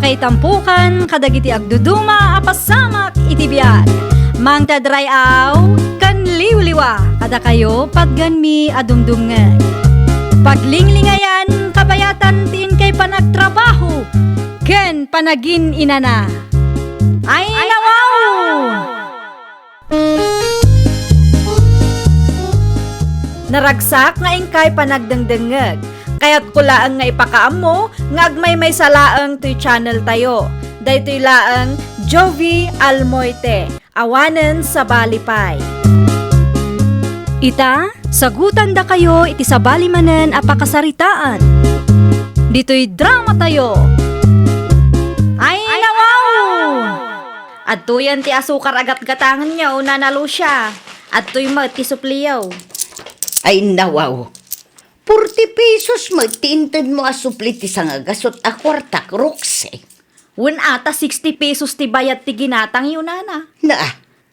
kay tampukan, kadagiti agduduma, apasamak itibiyag. Mang tadray aw, kan liwliwa, kada kayo pagganmi adumdumngay. Paglinglingayan, kabayatan tin kay panagtrabaho, ken panagin inana. Ay nawaw! Naragsak nga ingkay panagdengdengeg. Kaya't kulaang nga ipakaam mo, nga agmay salaang to'y channel tayo. Daytoy laang Jovi Almoite, awanen sa balipay. Ita, sagutan da kayo iti sa balimanen apakasaritaan. Dito'y drama tayo. Ay nawaw! At tuyan ti asukar agat-gatangan niyo, nanalo siya. At to'y mat ti supliyaw. Ay nawaw. 40 pesos magtinted mo asuplit isang agasot a kwartak rukse. Wen ata 60 pesos ti bayad ti ginatang yun, nana.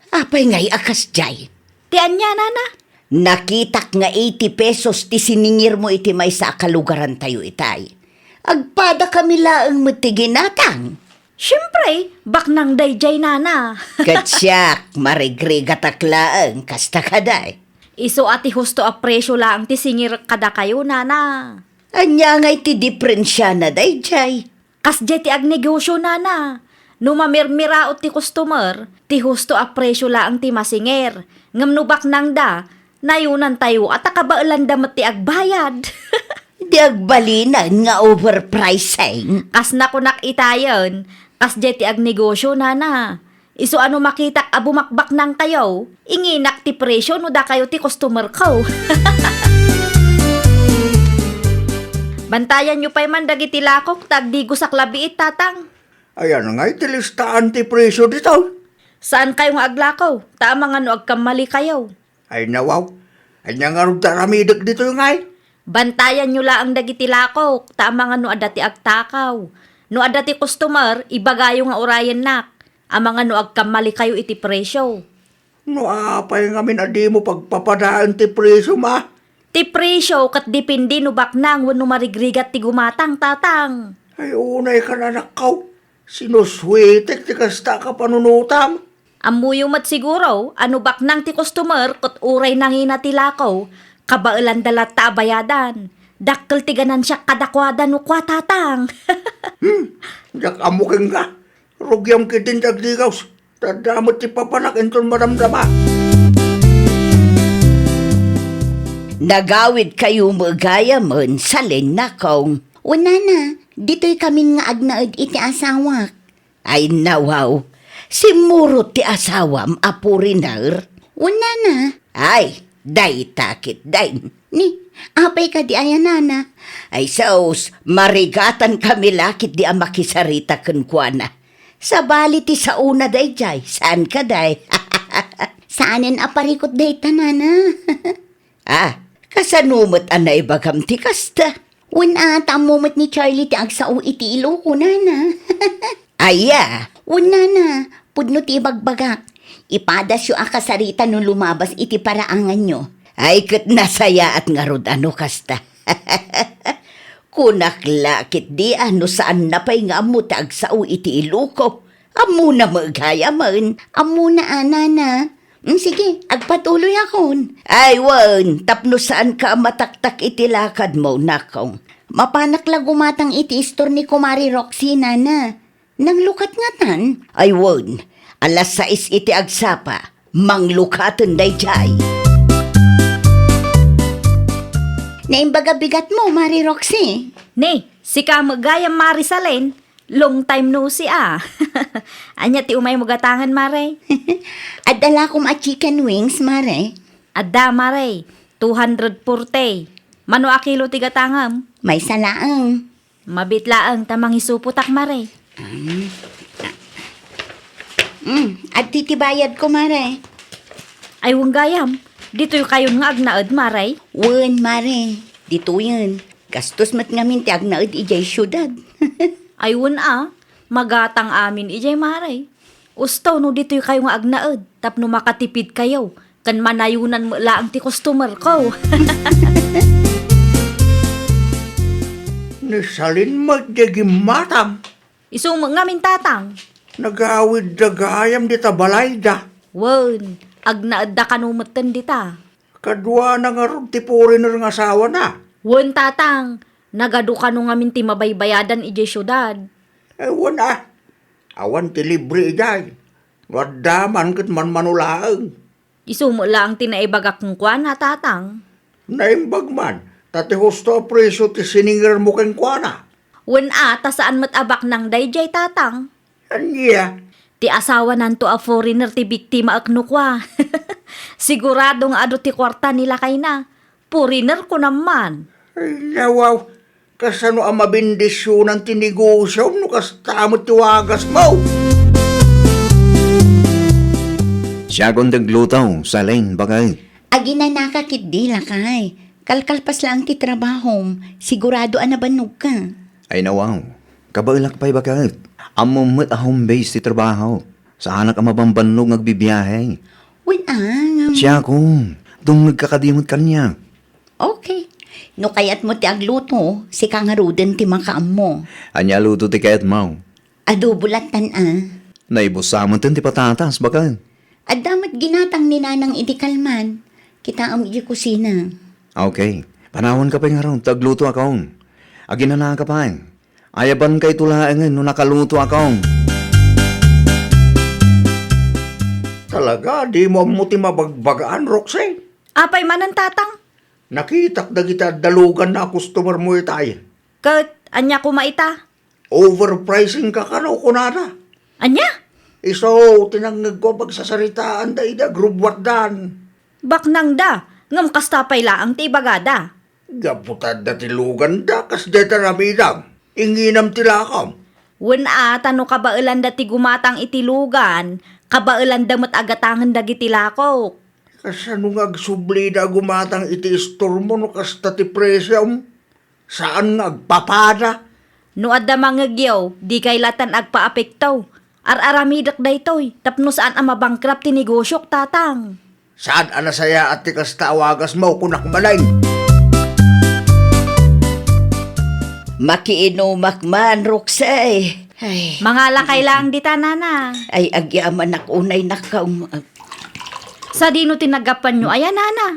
Apay ngay akas jay. Ti anya, nana? Nakitak nga 80 pesos ti siningir mo iti may sa kalugaran tayo itay. Agpada kami laang mo ti ginatang. Siyempre, baknang dayjay, nana. Katsyak, marigrigatak-laang kasta kaday. Iso ati husto a presyo lang ti singir kada kayo, nana. Anya ngay ti diferensya na day jay. Kasjay ti agnegosyo, nana. Numamirmiraot ti customer, ti husto a presyo lang ti masingir. Ngamnubak nang da, nayunan tayo at akabailan damat ti agbayad. Di agbalinan nga overpricing. Kas na kunak itayon, kasjay ti agnegosyo, nana. Iso ano makitak abumakbak nang tayo, inginak ti presyo no da kayo ti customer ko. Bantayan nyo pa'y man dagiti lakok, tagdigo sa klabiit, tatang. Ayan nga itilistaan ti presyo dito. Saan kayong aglakaw? Tama nga no agkamali kayo. Ay nawaw. Anya nga rin daramidag dito yung ay. Bantayan nyo laang dagiti lakok, tama nga no adati agtakaw. No adati customer, ibagayo nga orayan nak. Ang mga no agkamali kayo iti presyo. No apay nga minadi mo pagpapadaan ti presyo ma. Ti presyo kat dipindi no baknang wano marigrigat ti gumatang, tatang. Ay unay ka na nakaw. Sinuswetek ti kasta ka panunutang. Amuyo mat siguro, ano baknang ti customer kat uray nangina ti lakaw, kabailan dalat ta bayadan. Dakkel ti ganansya kadakwadan no kwa, tatang. Jak amuking ka. Rugyam kitin tagdigaws. Tadamot ti papanak enton maramdama. Nagawid kayo magaya mon sa linakaw. Una na, dito'y kami nga agnaad iti asawak. Ay nawaw, simurot ti asawam apurinar. Una na. Ay, day takit day. Ni, apay ka di ayan nana. Ay saos, marigatan kami lakit di amakisarita kenkwana. Sa bali ti sa una day jay, saan ka day? Saanin aparikot day tanana? Kasanumot anay bagam ti kasta. Una tamumot ni Charlie ti agsao iti ilo ko nana. Aya, una na, pudno ti bagbagak. Ipadas yu akasarita no lumabas iti paraangan nyo. Ay kat nasaya at ngarod ano kasta. Kunaklakit di ano saan napay nga mo tag sao iti iluko. Amo na magaya man. Amo na anana. Sige, agpatuloy akon. Ay wan, tapno saan ka mataktak iti lakad mo nakong. Mapanak lang gumatang iti istor ni Kumari Roxy nana. Nang lukat nga tan. Ay wan, alas 6 iti agsapa. Manglukatan day jay. Naimbaga bigat mo, Mari Roxy. Ne, si ka magayam Marisalen, long time no si Anya ti umay mo gatangan, Mare. Adala ko chicken wings, Mare. Adda, Mare, 240. Mano a kilo ti gatangam? May salaang. Mabitlaang tamang isuputak, Mare. At titibayad ko, Mare. Ay wang gayam, dito yung kayon nga agnaad, Mare. Wen, Mare. Dito yun. Gastos mat ngamin ti agnaad ijay syudad. Ay wun magatang amin ijay, Mare. Ustaw no dito yung kayo nga agnaad, tapno makatipid kayo, kan manayunan mo laang ti customer ko. Nisalin magdagim matam. Isumo ngamin tatang. Nagawid dagayam di tabalay da. Wen, agnaadda kanumatan dita. Kadwa na nga ron ti foreigner nga asawa na. Wen tatang, nagadu ka nung ngamin ti mabaybayadan ije syudad. Ewan awan ti libre ijay. Wadaman kat man manulaang. Isumo lang tinaibagak ng kwana tatang. Naimbag man, tati husto preso ti sininger mo keng kuana. Wen ata saan matabak ng dayjay tatang. Anya, Ti asawa nanto a foreigner ti biktima aknukwa. Sigurado nga ado ti kwarta nila kay na. Foreigner ko naman. ay nawaw, kasano ang mabindisyon ng tinegosyo no kastamot tiwagas mo. Siya kong naglutaw sa lane bagay. Agi na nakakit di lakay. Kalkalpas lang ti trabaho. Sigurado anabanog ka. Ay nawaw, kabailak pa'y bagay. Amumot a home base ti trabaho. Sa anak ang mabambanog nagbibiyahe. Siya kong, dung nagkakadimot kanya. Okay. No kayat mo ti agluto, si kangaruden ti makaam mo. Anya luto ti kayat mau. Adubulatan Naibusamon tin ti patatas bagay. At damat ginatang ni nanang iti kalman. Kita ang iti kusina. Okay, panahon ka pa nga ron, tagluto akong. Agin na ka pa. Ayaban kay tulaangan no nakaluto akong. Talaga, di mo ti mabagbagaan, Roxy. Apay manan tatang. Nakitak da kita dalugan na customer mo itay. Kat, anya kumaita. Overpricing ka kano kunada. Anya? Iso, tinanggag ko pagsasaritaan da ida group dan. Baknang da, ngam kastapay laang ti bagada. Gaputad da tilugan da, kas deta ramidam. Inginam tilakam. Wen ata no kabailan da ti gumatang itilugan, kabailan da mat agatangan da gitilako. Kasano nga agsubli da gumatang iti store mo no kasta ti presyam? Saan nga agpapada? No adda mangagyaw, di kay latan agpaapektaw. Ar-aramidak da itoy, tapno saan ang mabangkrap ti negosyok tatang. Saan anasaya at ti kasta awagas mo kunak malain? Makiinumak man, Roxy. Ay, Mga lakay lang di tanana. ay agyaman nakunay nakaw. Sa dino tinagapan nyo, ayan nana.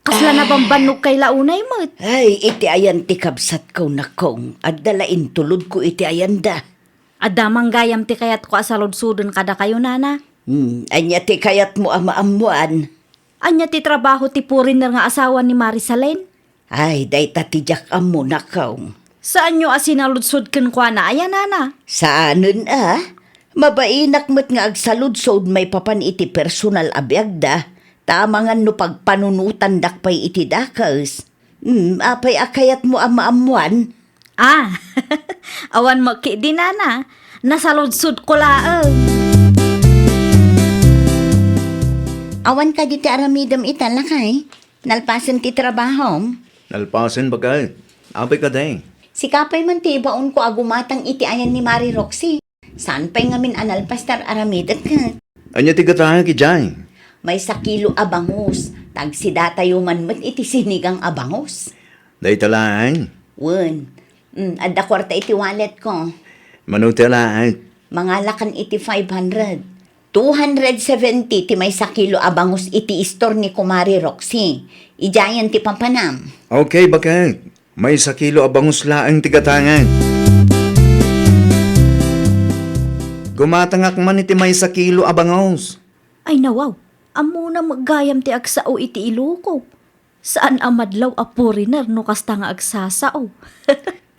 Kasla na bambanog kay launay mo. Ay, iti ayan ti kabsat ko na kong. At dalain tulod ko iti ayan da. Adamang gayam ti kayat ko asaludsudon kada kayo nana. Anya ti kayat mo amaamuan. Anya ti trabaho ti foreigner nga asawa ni Marisalene. Ay, day tatijak amo nakaw. Saan nyo asinaludsud ken kwa na, ayan nana. Saanon Mabainak met nga agsaludsod may papan iti personal abiyagda. Tamangan no pagpanunutan dakpay iti dakas. Apay akayat mo amaamuan. Ah, awan mo ki di nana. Nasaludsud ko laang. Awan ka di ti aramidam italakay. Nalpasan ti trabaho. Nalpasin bagay. Apay ka day. Si kapay man ti baon ko agumatang iti ayan ni Mari Roxy. Saan pa'y ngamin analpastar aramidat ka? Anya ti kataya ki jay. May sakilo abangus. Tagsida tayo man met iti sinigang abangus. Day talaan. Wen. Adda kwarta iti wallet ko. Manutalaan. Mangalakan iti 500. 270 ti may sakilo abangus iti store ni Kumari Roxy. Ijayan ti pampanam. Okay, bakit? May sa kilo abangus laang tigatangan. Gumatangak man iti may sa kilo abangus. Ay nawaw, amo na maggayam ti agsao iti iluko. Saan amadlaw a foreigner no kasta nga agsasao?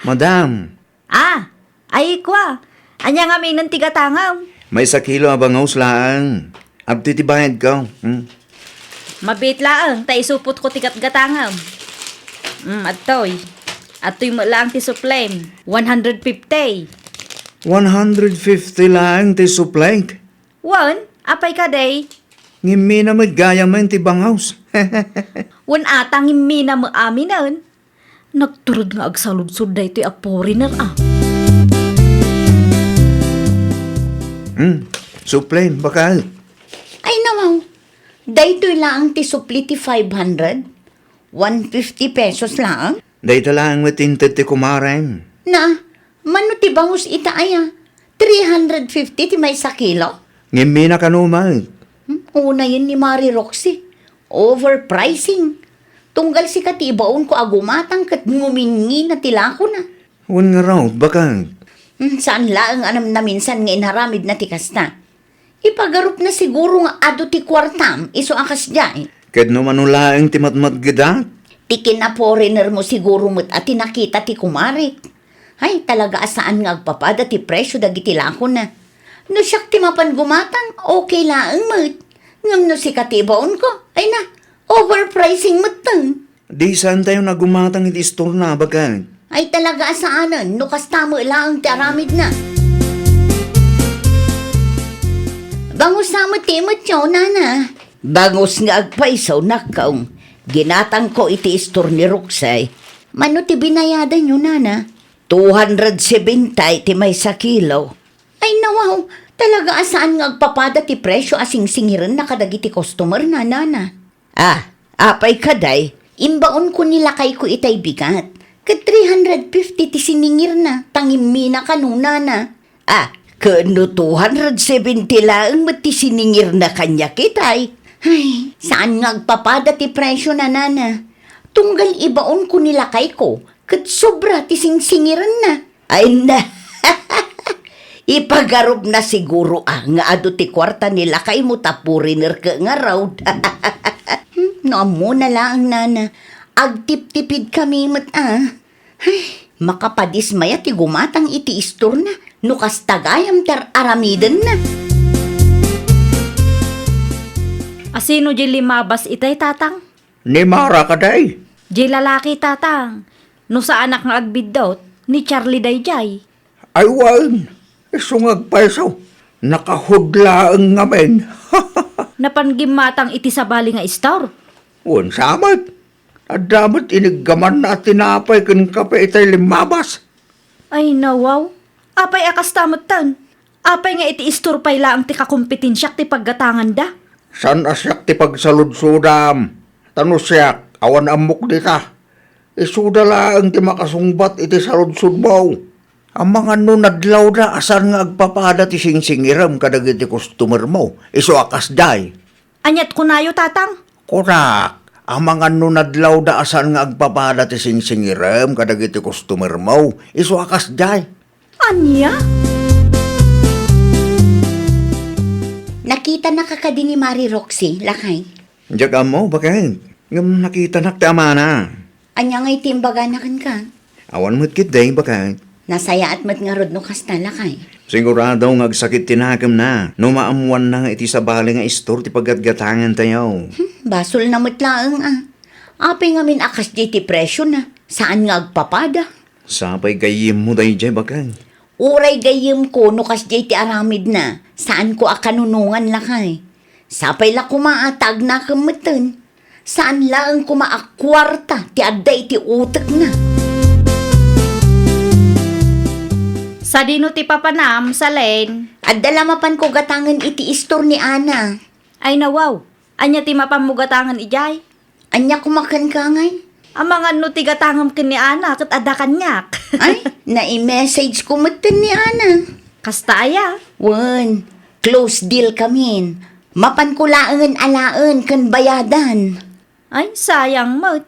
Madam, Ay kwa. Anya nga may nantigatangaw. may sa kilo abangus laang. Abti ti bayad ka. Mabit laang, ta isupot ko tigat gatangaw. Atoy. Atoy mo lang ti suplem. 150. 150 laang ti suplank. Apay ka day. Ngimi na magaya man ti bangaws. Atang immi na mo aminan. Nagturod nga agsaludsud da ito'y a foreigner Suplain, bakal. Ay nawaw. Daytoy lang ti supli ti 500. 150 pesos lang. Day talaang matinted ti kumaren. Na, Mano ti bangus ita aya? 350 ti may sa kilo? Ngimi na kanumay. Una yun ni Mari Roxy. Overpricing. Tunggal si katibaon ko agumatang kat ngumingi na tilako na. Wan nga raw, bakang. Saan laang anam na minsan nga inaramid na tikas na. Ipagarup na siguro nga ado ti kwartam, iso akas dyan. Kad no manulaang timatmat gada. Tikin na foreigner mo siguro mo't at tinakita ti kumarik. Ay, talaga asaan nga agpapada ti presyo dagiti lako na. No siyak ti mapan gumatang, okay laang mo't. Ngam no si katibaon ko, ay na, overpricing mo't tang. Di saan tayo nagumatang iti store na, bakang. Ay talaga asaanan, no kastamo laang ti aramid na. Bangus na mo timot yo, nana. Bangus nga agpaisaw na kaong. Ginatang ko iti store ni Roxay. Mano ti binayadan nyo, nana? 270 ti may sa kilo. Ay nawaw, talaga asaan nga agpapada ti presyo asing singiran na kadagiti customer na, nana. Apay kaday, imbaon ko nilakay ko itay bigat. Kat 350 ti siningir na, tangimi na kanuna na. Kano 270 lang mat ti siningir na kanya kitay. Ay, saan nga agpapada ti presyo na, nana? Tunggal ibaon ko nilakay ko, kat sobra ti singsingiran na. Ay na, ipagarup na siguro nga ado ti kwarta nilakay mo tapuriner ka nga raw. No, muna lang, nana. Agtip-tipid kami mat Ay, makapadismaya ti gumatang iti istor na. Nukas tagayam ter aramidan na. Asino di limabas itay, tatang? Ni Mara kaday. Di lalaki, tatang. No sa anak nga agbidot, ni Charlie Dayjay. Ay wan, isungag paisaw. Nakahudla ang ngamen. Napanggimatang iti sabali nga store. Wan samat. At damat iniggaman na tinapay kan kape itay limabas. Ay nawaw, apay akas tamutan. Apay nga iti store pay laang ti kakumpetensyak ti paggatangan da. San asyak ti pagsaludsudam. Tanusyak, awan amok dita. Isuda lang ti makasungbat iti saludsud mo. Ang mga nunadlaw na asan nga agpapada ti singsingiram kadag iti customer mo. Iso akas day. Anyat kunayo, tatang. Korak. Ang mga nunadlaw da asan nga agpapada ti singsingiram kadag iti customer mo. Iso akas day. Anya? Nakita na kakadi ni Mari Roxy, lakay. Diyaga mo, bakang. Ngam nakita nakta na. Anya ngay timbaga na kan ka. Awan mo't kit day, bakang. Nasaya at mat nga rod no kasta, lakay. Sigurado nga agsakit tinakam na. No maamuan na nga iti sabali nga istor ti paggatgatangan tayo. Basol na mutlaang Apay nga min akas di ti presyo na. Saan nga agpapada? Sapay gayim mo day, jay, bakang. Uray gayem ko no kas di ti aramid na. Saan ko akanunungan lakay? Sapay la kumaatag na kamatan. Saan lang kumaakwarta ti aday ti utak na. Sa dino ti papanam, sa len. At dalamapan ko gatangan iti istor ni Ana. Ay nawaw, anya ti mapamugatangan ijay. Anya kumakan ka ngay? Ang mga no ti gatangam ken ni Ana kat ada kanyak. Ay, na-i-message ko matan ni Ana. Kasta aya. Wan, close deal kamin. Mapan ko laangan alaan kan bayadan. Ay, sayang mo.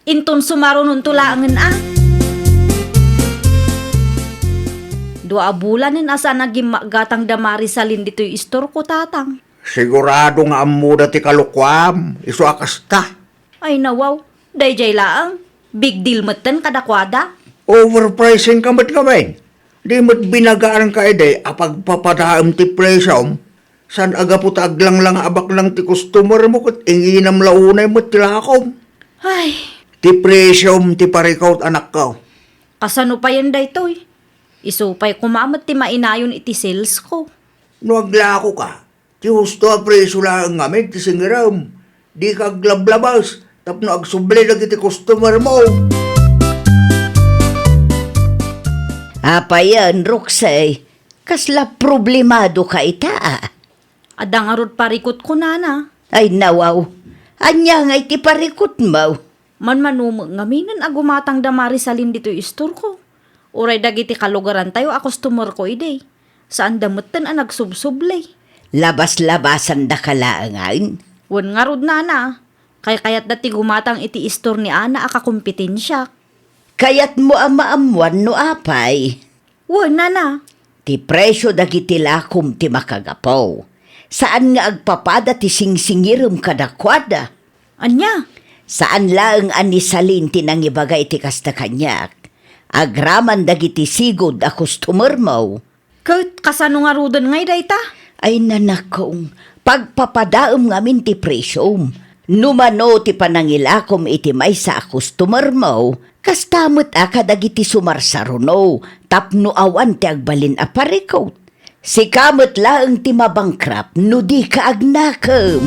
Inton sumarunon tulaangan Dua bulanin asa naging gatang damari sa lindito'y istor ko, tatang. Sigurado nga amuda ti kalukwam. Iso akas ta. Ay nawaw, dayjay laang. Big deal matan kadakwada. Overpricing kamat kami. Di mo't binagaan ka ide apag papadaam ti presyom. San aga po taglang lang abak lang ti customer mo kat inginam launay mo tilakom. Ay, Ti presyom ti parikaw anak ko. kasano pa yan daytoy? Isupay kumamat ti mainayon iti sales ko. No aglako ka. Ti husto a presyo lang ngamin ti singiram. Di ka aglablabas. Tapno agsubli na ti customer mo. Apayan, Roxay. Kasla problemado ka ita. Adang arod parikot ko, nana. Ay nawaw. Anya nga iti parikot mo. Man manumag ngaminan agumatang damari sa lindito'y istor ko. Uray dagiti kalugaran tayo a customer ko ide. Saan damutan ang nagsubsublay. Labas-labasan da kalaangan. Wan nga rod nana. Kayat dati gumatang iti istor ni Ana akakumpetensya. Kayat mo amaamuan no apay. Wan nana. Ti presyo dagiti lakom ti makagapaw. Saan nga agpapada ti singsingirum kadakwada? Anya? Saan laeng anisalin ti nangibagay ti kasta kanyak? Agraman dagiti sigod a customer mo. Kahit kasano nga rodan ngay dayta? Ay nanakong, pagpapadaom ngamin ti presyom. Numano ti panangilakom iti may sa customer mo, kastamot aka dagiti sumarsaruno, tapno awan ti agbalin a parikot. Si kamot laeng ti mabangkrap, no di ka agnakam.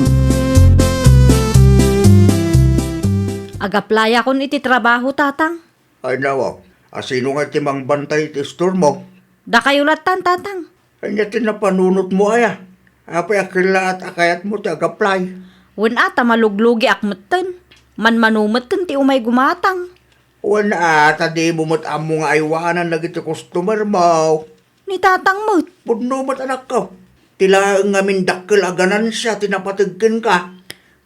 Agaplaya kon iti trabaho tatang. Ay nawa, asino nga timang bantay iti store mo? Da kayo latan tatang. Ay niya tinapanunot mo aya. Apay akila at akayat mo tiag-apply. Wan ata maluglugi akmeten. Manmanumeten ti umay gumatang. Wala ata di mo amo nga aywanan lagi ti customer mo. Ni tatang mo't. Pudno mo't anak ko. Tila nga mindakkel aganan siya, tinapatigkin ka.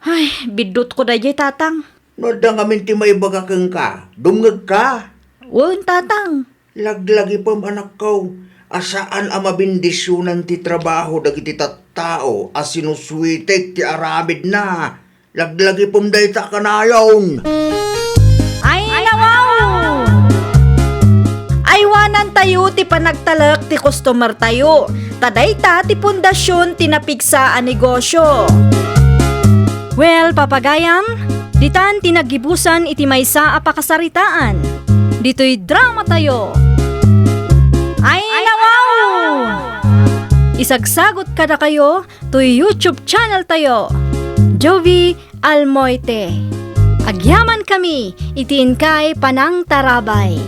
Ay, bidot ko dayay tatang. Noda nga ti may bagakeng ka, dungag ka. Wan tatang. Laglagi pam anak ko. Asaan ang mabindisyonan ti trabaho dagiti tattao as sinuswitek ti aramid na. Laglagi pam dayta kanayon. Ay, nawaw! Aywanan tayo ti panagtalak ti customer tayo. Tadayta ti pundasyon ti napigsa a negosyo. Well, papagayam, ditan tinagibusan iti maysa a pakasaritaan. Dito'y drama tayo. Ay, nawaw! Isagsagot kada kayo to YouTube channel tayo. Jovi Almoite. Agyaman kami, itiin kay Panang Tarabay.